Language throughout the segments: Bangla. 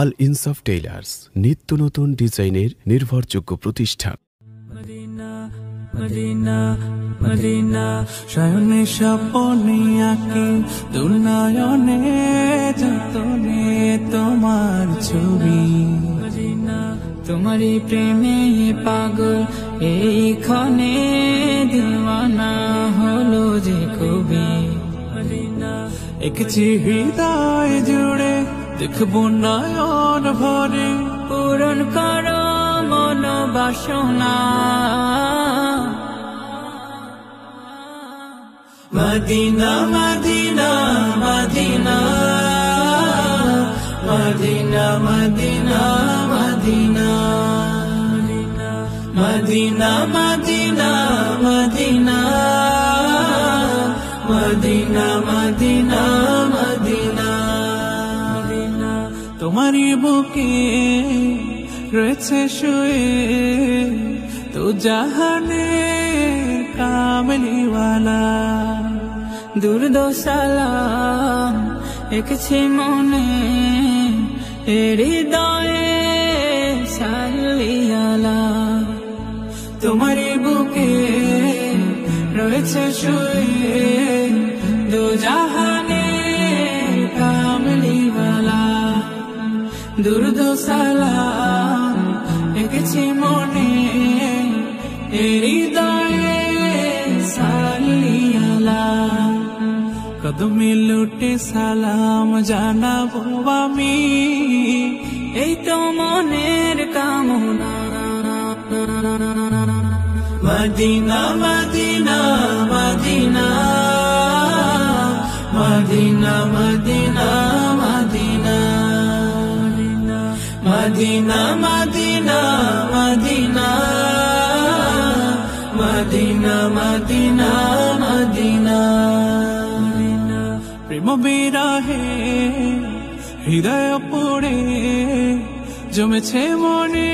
আল ইনসাফ টেইলার্স, নিত্য নতুন ডিজাইনের নির্ভরযোগ্য প্রতিষ্ঠান। মদিনা মদিনা মদিনা শয়নে স্বপ্নে আঁকি দুনয়নে যতনে তোমার ছবি। মদিনা তোমারই প্রেমে পাগল এইখানে দিওয়ানা হলো যে কবি। মদিনা একটি হৃদয় জুড়ে দেখবো নয়ন ভরে পূরণ করো মন বাসনা। Medina Medina Medina Medina Medina Medina Medina Medina Medina Medina Medina Medina. তোমারই বুকে রয়েছে শুয়ে তো জাহানে কামলিওয়ালা। দুর্দশালাম এঁকেছে মনে হৃদয়ে সালিয়ালা। তোমারই বুকে রয়েছে শুয়ে দু জাহানে কামলিওয়ালা। দুর্দশালাম এঁকেছে মনে হৃদয়ে সালিয়ালা। কদমে লুটে সালাম জানাবো আমি, এই তো মনের কামনা। Medina Medina Medina Medina Medina Medina Medina Medina Medina Medina Medina Medina. প্রেম বিরহে হৃদয় পড়ে জমেছে মনে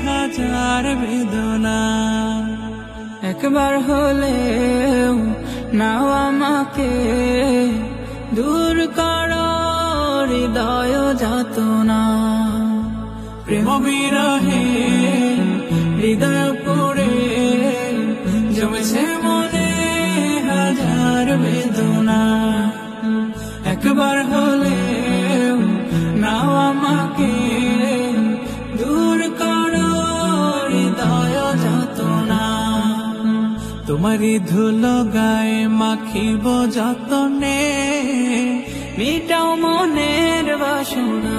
হাজার বেদনা। একবার হলেও নাও আমাকে দূর করো হৃদয় যাতনা। প্রেম বিরহে হৃদয় পড়ে জমেছে মনে হাজার বেদনা। একবার হলেও নাও আমাকে দূর করো হৃদয় যাতনা। তোমারই ধুলো গায়ে মাখিব যতনে মিটাও মনের বাসনা।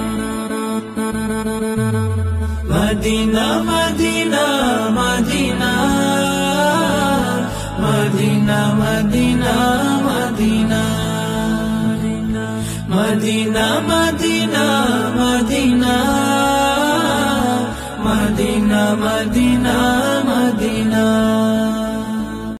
Medina Medina Medina Medina Medina Medina Medina Medina Medina Medina Medina.